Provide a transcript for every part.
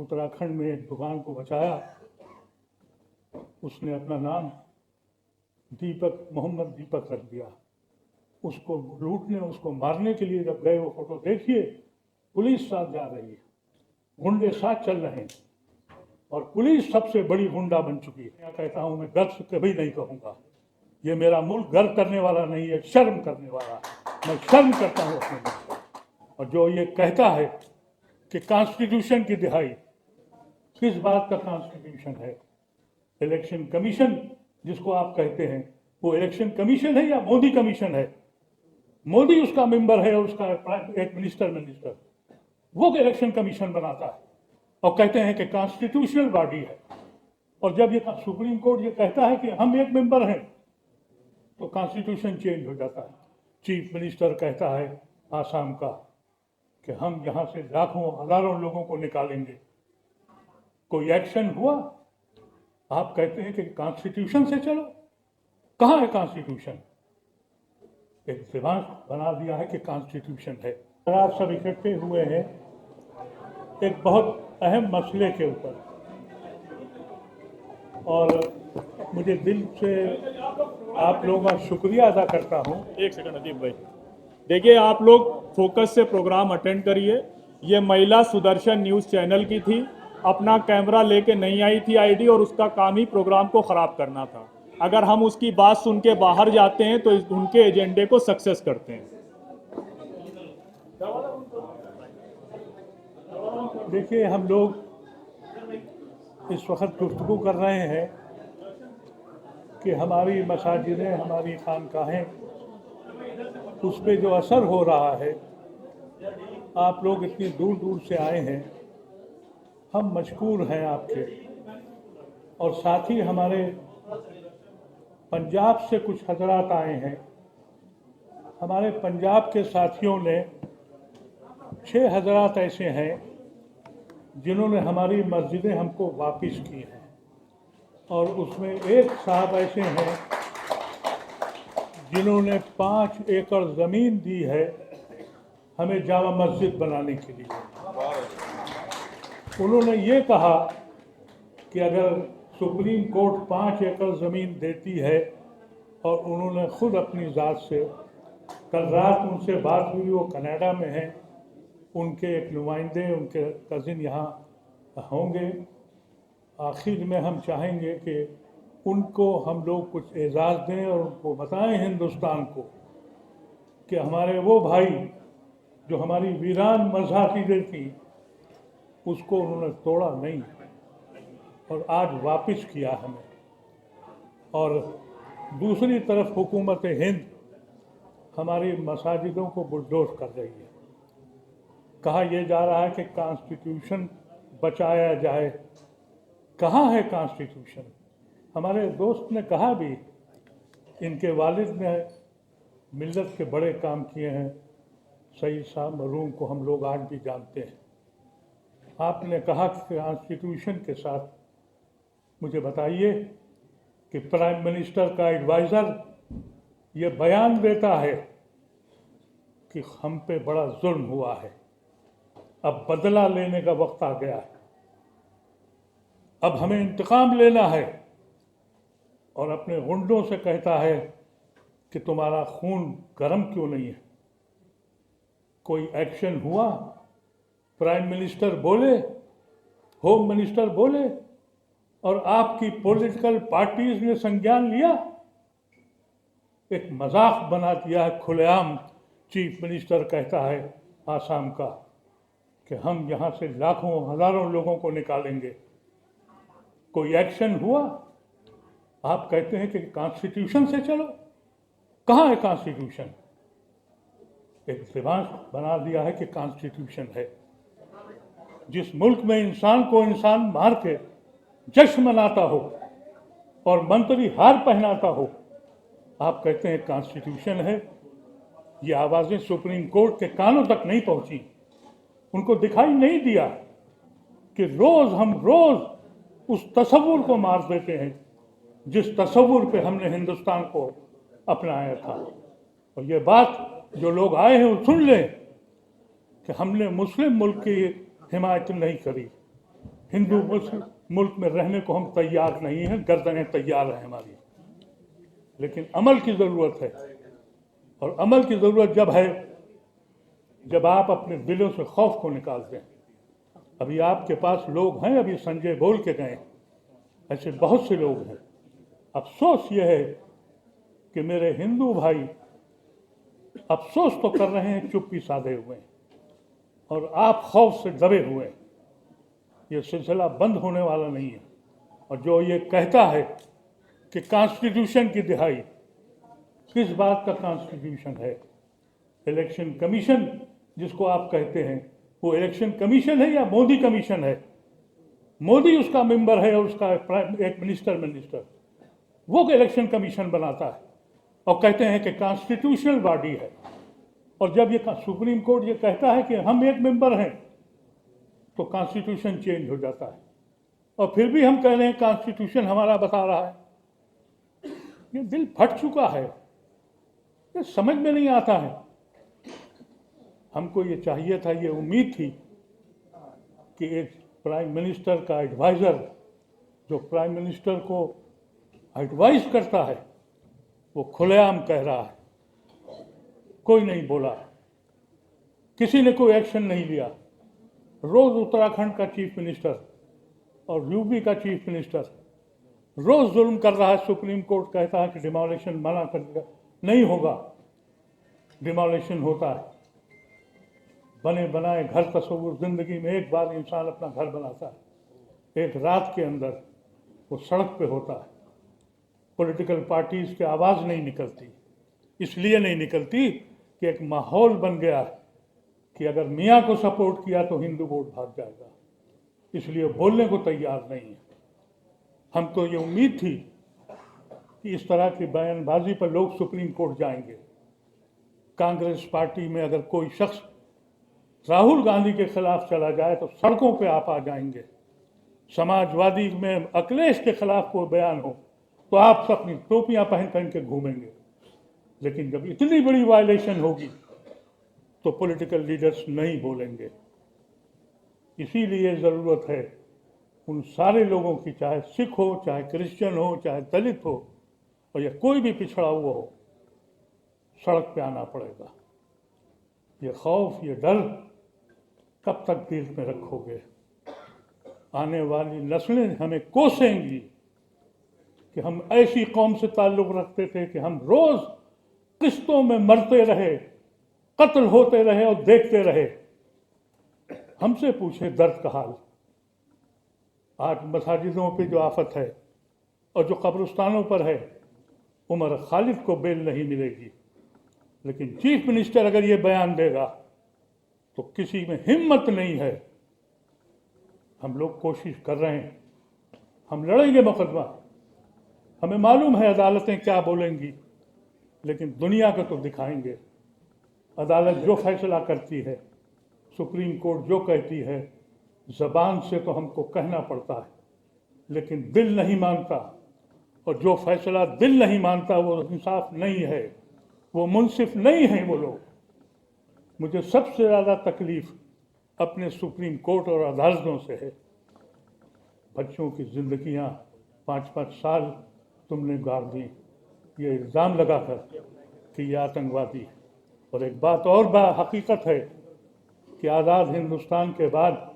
उत्तराखंड में एक दुकान को बचाया। उसने अपना नाम दीपक, मोहम्मद दीपक रख दिया। उसको लूटने, उसको मारने के लिए जब गए, वो फोटो देखिए, पुलिस साथ जा रही है, गुंडे साथ चल रहे हैं और पुलिस सबसे बड़ी गुंडा बन चुकी है। मैं कहता हूँ, मैं गर्व से कभी नहीं कहूँगा, ये मेरा मुल्क गर्व करने वाला नहीं है, शर्म करने वाला है। मैं शर्म करता हूँ अपने मुल्क से। और जो ये कहता है कि कॉन्स्टिट्यूशन की दिहाई, किस बात का कॉन्स्टिट्यूशन है? इलेक्शन कमीशन जिसको आप कहते हैं, वो इलेक्शन कमीशन है या मोदी कमीशन है? मोदी उसका मेंबर है, उसका एक मिनिस्टर वो इलेक्शन कमीशन बनाता है और कहते हैं कि कॉन्स्टिट्यूशनल बॉडी है। और जब ये सुप्रीम कोर्ट ये कहता है कि हम एक मेंबर हैं, तो कॉन्स्टिट्यूशन चेंज हो जाता है। चीफ मिनिस्टर कहता है आसाम का कि हम यहाँ से लाखों हजारों लोगों को निकालेंगे। कोई एक्शन हुआ? आप कहते हैं कि कॉन्स्टिट्यूशन से चलो। कहाँ है कॉन्स्टिट्यूशन? एक दिमाग बना दिया है कि कॉन्स्टिट्यूशन है। आप सब इकट्ठे हुए हैं एक बहुत अहम मसले के ऊपर, और मुझे दिल से आप लोगों का शुक्रिया अदा करता हूँ। एक सेकंड अदीप भाई, देखिए आप लोग फोकस से प्रोग्राम अटेंड करिए। ये महिला सुदर्शन न्यूज़ चैनल की थी, अपना कैमरा लेके नहीं आई थी आईडी, और उसका काम ही प्रोग्राम को ख़राब करना था। अगर हम उसकी बात सुन के बाहर जाते हैं तो उनके एजेंडे को सक्सेस करते हैं। देखिए, हम लोग इस वक्त गुफ्तगू कर रहे हैं कि हमारी मसाजिदें, हमारी खानकाहें, उस पर जो असर हो रहा है। आप लोग इतनी दूर दूर से आए हैं, हम मशकूर हैं आपके। और साथ ही हमारे पंजाब से कुछ हजरात आए हैं। हमारे पंजाब के साथियों ने 6 हजरात ऐसे हैं जिन्होंने हमारी मस्जिदें हमको वापस की हैं, और उसमें एक साहब ऐसे हैं जिन्होंने 5 एकड़ ज़मीन दी है हमें जामा मस्जिद बनाने के लिए। उन्होंने ये कहा कि अगर सुप्रीम कोर्ट 5 एकड़ ज़मीन देती है, और उन्होंने खुद अपनी ज़ात से, कल रात उनसे बात हुई, वो कनाडा में हैं, उनके एक नुमाइंदे, उनके कज़िन यहाँ होंगे। आखिर में हम चाहेंगे कि उनको हम लोग कुछ एजाज़ दें और उनको बताएं हिंदुस्तान को कि हमारे वो भाई जो हमारी वीरान मज़ाक़िदें थी, उसको उन्होंने तोड़ा नहीं और आज वापस किया हमें। और दूसरी तरफ हुकूमत हिंद हमारी मसाजिदों को बुलडोज़ कर रही है। कहा यह जा रहा है कि कॉन्स्टिट्यूशन बचाया जाए। कहाँ है कॉन्स्टिट्यूशन? हमारे दोस्त ने कहा भी, इनके वालिद ने मिल्लत के बड़े काम किए हैं। सईद साहब मरहूम को हम लोग आज भी जानते हैं। आपने कहा कि कॉन्स्टिट्यूशन के साथ मुझे बताइए कि प्राइम मिनिस्टर का एडवाइज़र ये बयान देता है कि हम पे बड़ा जुल्म हुआ है, अब बदला लेने का वक्त आ गया है, अब हमें इंतकाम लेना है, और अपने गुंडों से कहता है कि तुम्हारा खून गर्म क्यों नहीं है? कोई एक्शन हुआ? प्राइम मिनिस्टर बोले, होम मिनिस्टर बोले, और आपकी पॉलिटिकल पार्टीज ने संज्ञान लिया? एक मजाक बना दिया है खुलेआम। चीफ मिनिस्टर कहता है आसाम का कि हम यहाँ से लाखों हजारों लोगों को निकालेंगे। कोई एक्शन हुआ? आप कहते हैं कि कॉन्स्टिट्यूशन से चलो। कहाँ है कॉन्स्टिट्यूशन? एक दिमाग बना दिया है कि कॉन्स्टिट्यूशन है। जिस मुल्क में इंसान को इंसान मार के जश्न मनाता हो और मंत्री हार पहनाता हो, आप कहते हैं कॉन्स्टिट्यूशन है। ये आवाज़ें सुप्रीम कोर्ट के कानों तक नहीं पहुंची। उनको दिखाई नहीं दिया कि हम रोज उस तसव्वुर को मार देते हैं जिस तसव्वुर पे हमने हिंदुस्तान को अपनाया था। और ये बात जो लोग आए हैं वो सुन लें कि हमने मुस्लिम मुल्क की हिमायत नहीं करी, हिंदू मुस्लिम मुल्क में रहने को हम तैयार नहीं हैं, गर्दनें तैयार हैं हमारी, लेकिन अमल की ज़रूरत है। और अमल की ज़रूरत जब है जब आप अपने दिलों से खौफ को निकाल दें। अभी आपके पास लोग हैं, अभी संजय बोल के गए, ऐसे बहुत से लोग हैं। अफसोस ये है कि मेरे हिंदू भाई अफसोस तो कर रहे हैं, चुप्पी साधे हुए हैं, और आप खौफ से दबे हुए हैं। ये सिलसिला बंद होने वाला नहीं है। और जो ये कहता है कि कॉन्स्टिट्यूशन की दिहाई, किस बात का कॉन्स्टिट्यूशन है? इलेक्शन कमीशन जिसको आप कहते हैं, वो इलेक्शन कमीशन है या मोदी कमीशन है? मोदी उसका मेंबर है और उसका एक मिनिस्टर वो इलेक्शन कमीशन बनाता है और कहते हैं कि कॉन्स्टिट्यूशनल बॉडी है। और जब ये सुप्रीम कोर्ट ये कहता है कि हम एक मेंबर हैं, तो कॉन्स्टिट्यूशन चेंज हो जाता है। और फिर भी हम कह रहे हैं कॉन्स्टिट्यूशन हमारा बता रहा है। ये दिल फट चुका है, ये समझ में नहीं आता है। हमको ये चाहिए था, ये उम्मीद थी कि एक प्राइम मिनिस्टर का एडवाइज़र जो प्राइम मिनिस्टर को एडवाइस करता है, वो खुलेआम कह रहा है। कोई नहीं बोला, किसी ने कोई एक्शन नहीं लिया। रोज़ उत्तराखंड का चीफ मिनिस्टर और यूपी का चीफ मिनिस्टर रोज़ जुल्म कर रहा है। सुप्रीम कोर्ट कहता है कि डिमोलिशन मना कर दिया, नहीं होगा। डिमोलिशन होता है। बने बनाए घर तस्वुर, जिंदगी में एक बार इंसान अपना घर बनाता है, एक रात के अंदर वो सड़क पे होता है। पॉलिटिकल पार्टीज की आवाज़ नहीं निकलती, इसलिए नहीं निकलती कि एक माहौल बन गया है कि अगर मियाँ को सपोर्ट किया तो हिंदू वोट भाग जाएगा, इसलिए बोलने को तैयार नहीं है। हमको ये उम्मीद थी कि इस तरह की बयानबाजी पर लोग सुप्रीम कोर्ट जाएंगे। कांग्रेस पार्टी में अगर कोई शख्स राहुल गांधी के खिलाफ चला जाए तो सड़कों पे आप आ जाएंगे। समाजवादी में अखिलेश के खिलाफ कोई बयान हो तो आप सब अपनी टोपियां पहन के घूमेंगे। लेकिन जब इतनी बड़ी वायलेशन होगी तो पॉलिटिकल लीडर्स नहीं बोलेंगे। इसीलिए ज़रूरत है उन सारे लोगों की, चाहे सिख हो, चाहे क्रिश्चियन हो, चाहे दलित हो, और या कोई भी पिछड़ा हुआ हो, सड़क पे आना पड़ेगा। ये खौफ, ये डर कब तक दिल में रखोगे? आने वाली नस्लें हमें कोसेंगी कि हम ऐसी कौम से ताल्लुक़ रखते थे कि हम रोज़ किस्तों में मरते रहे, कत्ल होते रहे और देखते रहे। हमसे पूछे दर्द का हाल। आज मसाजिदों पे जो आफत है और जो कब्रिस्तानों पर है, उमर खालिद को बेल नहीं मिलेगी। लेकिन चीफ मिनिस्टर अगर ये बयान देगा तो किसी में हिम्मत नहीं है। हम लोग कोशिश कर रहे हैं, हम लड़ेंगे मुकदमा। हमें मालूम है अदालतें क्या बोलेंगी, लेकिन दुनिया को तो दिखाएंगे। अदालत जो फैसला करती है, सुप्रीम कोर्ट जो कहती है, ज़बान से तो हमको कहना पड़ता है, लेकिन दिल नहीं मानता। और जो फैसला दिल नहीं मानता वो इंसाफ नहीं है, वो मुंसिफ नहीं है वो लोग। मुझे सबसे ज़्यादा तकलीफ़ अपने सुप्रीम कोर्ट और अदालतों से है। बच्चों की ज़िंदगियाँ 5-5 साल तुमने गाड़ दी, ये इल्ज़ाम लगाकर कि ये आतंकवादी। और एक बात और हकीकत है कि आज़ाद हिंदुस्तान के बाद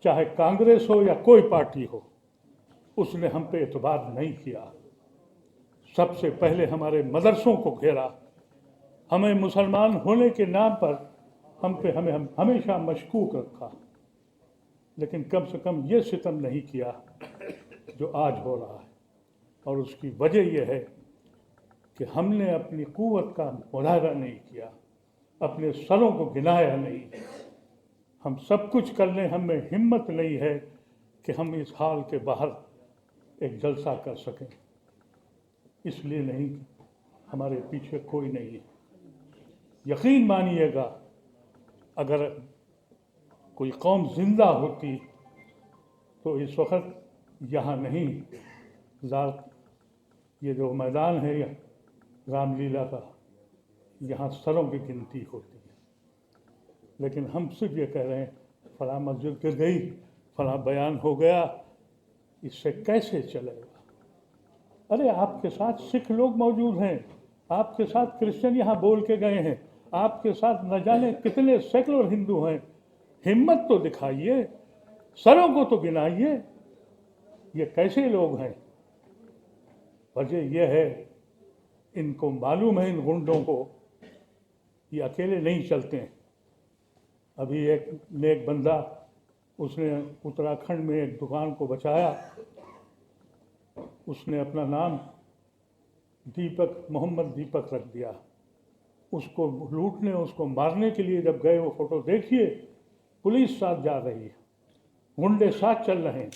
चाहे कांग्रेस हो या कोई पार्टी हो, उसने हम पे एतबार नहीं किया। सबसे पहले हमारे मदरसों को घेरा, हमें मुसलमान होने के नाम पर हमें हमेशा मशकूक रखा, लेकिन कम से कम ये सितम नहीं किया जो आज हो रहा है। और उसकी वजह यह है कि हमने अपनी क़ुव्वत का मुजाहरा नहीं किया, अपने सरों को गिनाया नहीं। हम सब कुछ कर लें, हमें हिम्मत नहीं है कि हम इस हाल के बाहर एक जलसा कर सकें। इसलिए नहीं, हमारे पीछे कोई नहीं है। यकीन मानिएगा, अगर कोई कौम जिंदा होती तो इस वक्त यहाँ नहीं, ये जो मैदान है रामलीला का, यहाँ सरों की गिनती होती है। लेकिन हम सिर्फ ये कह रहे हैं फलां मस्जिद गिर गई, फला बयान हो गया, इससे कैसे चलेगा? अरे आपके साथ सिख लोग मौजूद हैं, आपके साथ क्रिश्चियन यहाँ बोल के गए हैं, आपके साथ न जाने कितने सेकुलर हिंदू हैं। हिम्मत तो दिखाइए, सरों को तो गिनाइए। ये कैसे लोग हैं? वजह यह है, इनको मालूम है, इन गुंडों को, ये अकेले नहीं चलते हैं। अभी एक नेक बंदा, उसने उत्तराखंड में एक दुकान को बचाया, उसने अपना नाम दीपक, मोहम्मद दीपक रख दिया। उसको लूटने, उसको मारने के लिए जब गए, वो फोटो देखिए, पुलिस साथ जा रही है, गुंडे साथ चल रहे हैं,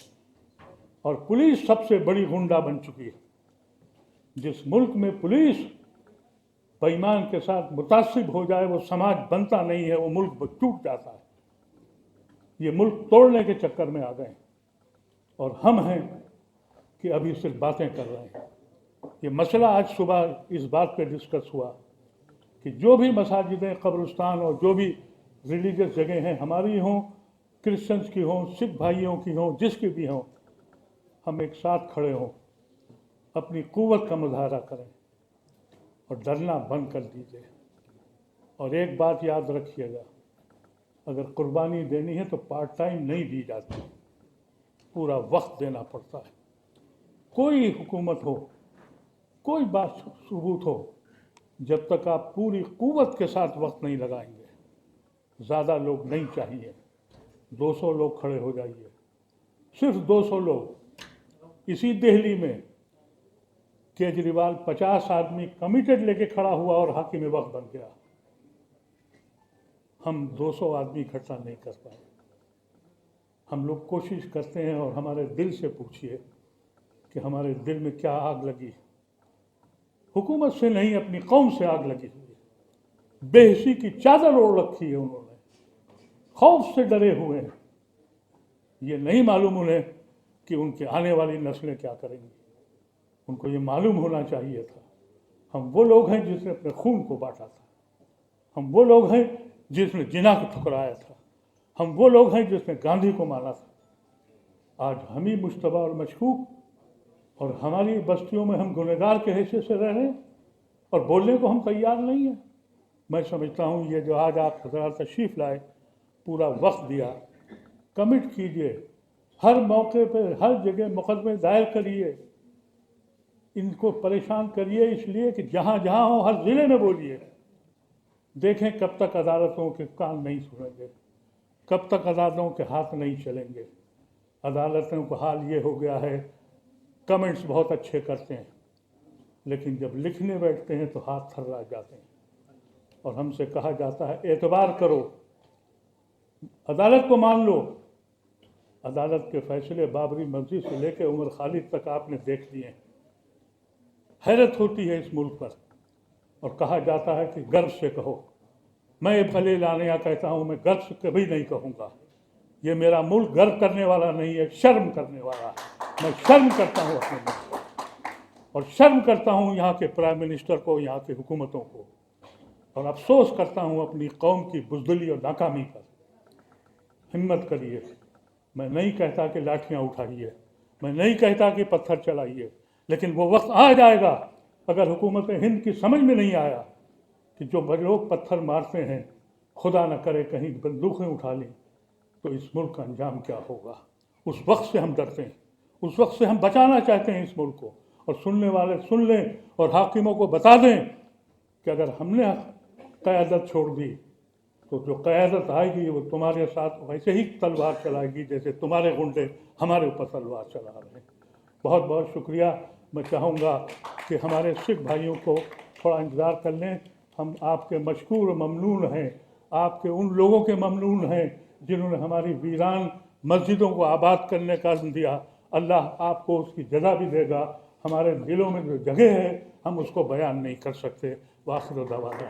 और पुलिस सबसे बड़ी गुंडा बन चुकी है। जिस मुल्क में पुलिस बेईमान के साथ मुतासिब हो जाए, वो समाज बनता नहीं है, वो मुल्क टूट जाता है। ये मुल्क तोड़ने के चक्कर में आ गए, और हम हैं कि अभी सिर्फ बातें कर रहे हैं। ये मसला आज सुबह इस बात पे डिस्कस हुआ कि जो भी मसाजिदें, कब्रिस्तान और जो भी रिलीजियस जगह हैं, हमारी हों, क्रिश्चियंस की हों, सिख भाइयों की हों, जिसकी भी हों, हम एक साथ खड़े हों, अपनी कुव्वत का मुजाहरा करें और डरना बंद कर दीजिए। और एक बात याद रखिएगा, अगर कुर्बानी देनी है तो पार्ट टाइम नहीं दी जाती, पूरा वक्त देना पड़ता है। कोई हुकूमत हो, कोई बात सबूत हो, जब तक आप पूरी कुव्वत के साथ वक्त नहीं लगाएंगे, ज़्यादा लोग नहीं चाहिए, 200 लोग खड़े हो जाइए, सिर्फ 200 लोग। इसी दिल्ली में केजरीवाल 50 आदमी कमिटेड लेके खड़ा हुआ और हाकिम वक्त बन गया। हम 200 आदमी इकट्ठा नहीं कर पाए। हम लोग कोशिश करते हैं, और हमारे दिल से पूछिए कि हमारे दिल में क्या आग लगी। हुकूमत से नहीं, अपनी कौम से आग लगी हुई है। बेहिसी की चादर ओढ़ रखी है उन्होंने, खौफ से डरे हुए हैं। ये नहीं मालूम उन्हें कि उनकी आने वाली नस्लें क्या करेंगी। उनको ये मालूम होना चाहिए था, हम वो लोग हैं जिसने अपने खून को बांटा था, हम वो लोग हैं जिसने जिना को ठुकराया था, हम वो लोग हैं जिसने गांधी को माना था। आज हम ही मुश्तबा और मशकूक, और हमारी बस्तियों में हम गुनहगार के हैसियत से रह रहे हैं, और बोलने को हम तैयार नहीं हैं। मैं समझता हूँ ये जो आज आप हज़रात तशरीफ़ लाए, पूरा वक्त दिया, कमिट कीजिए, हर मौके पर हर जगह मुकदमे दायर करिए, इनको परेशान करिए, इसलिए कि जहाँ जहाँ हो हर ज़िले में बोलिए। देखें कब तक अदालतों के कान नहीं सुनेंगे, कब तक अदालतों के हाथ नहीं चलेंगे। अदालतों का हाल ये हो गया है, कमेंट्स बहुत अच्छे करते हैं, लेकिन जब लिखने बैठते हैं तो हाथ थर्रा जाते हैं, और हमसे कहा जाता है एतबार करो, अदालत को मान लो। अदालत के फैसले बाबरी मस्जिद से लेकर उमर खालिद तक आपने देख लिए हैं। हैरत होती है इस मुल्क पर, और कहा जाता है कि गर्व से कहो। मैं भले लानिया कहता हूँ, मैं गर्व से कभी नहीं कहूँगा। ये मेरा मुल्क गर्व करने वाला नहीं है, शर्म करने वाला है। मैं शर्म करता हूँ अपने मुल्क को, और शर्म करता हूँ यहाँ के प्राइम मिनिस्टर को, यहाँ की हुकूमतों को, और अफसोस करता हूँ अपनी कौम की बुज़दिली और नाकामी पर। हिम्मत करिए। मैं नहीं कहता कि लाठियाँ उठाइए, मैं नहीं कहता कि पत्थर चलाइए, लेकिन वो वक्त आ जाएगा, अगर हुकूमत हिंद की समझ में नहीं आया कि जो लोग पत्थर मारते हैं, खुदा न करे कहीं बंदूकें उठा लें, तो इस मुल्क का अंजाम क्या होगा। उस वक्त से हम डरते हैं, उस वक्त से हम बचाना चाहते हैं इस मुल्क को। और सुनने वाले सुन लें, और हाकिमों को बता दें कि अगर हमने क़यादत छोड़ दी, तो जो क़यादत आएगी वो तुम्हारे साथ वैसे ही तलवार चलाएगी जैसे तुम्हारे गुंडे हमारे ऊपर तलवार चला रहे हैं। बहुत बहुत शुक्रिया। मैं चाहूँगा कि हमारे सिख भाइयों को थोड़ा इंतज़ार कर लें। हम आपके मशकूर और ममनून हैं, आपके उन लोगों के ममनून हैं जिन्होंने हमारी वीरान मस्जिदों को आबाद करने का दिया। अल्लाह आपको उसकी जज़ा भी देगा। हमारे दिलों में जो जगह है हम उसको बयान नहीं कर सकते। वाखिर दवाना।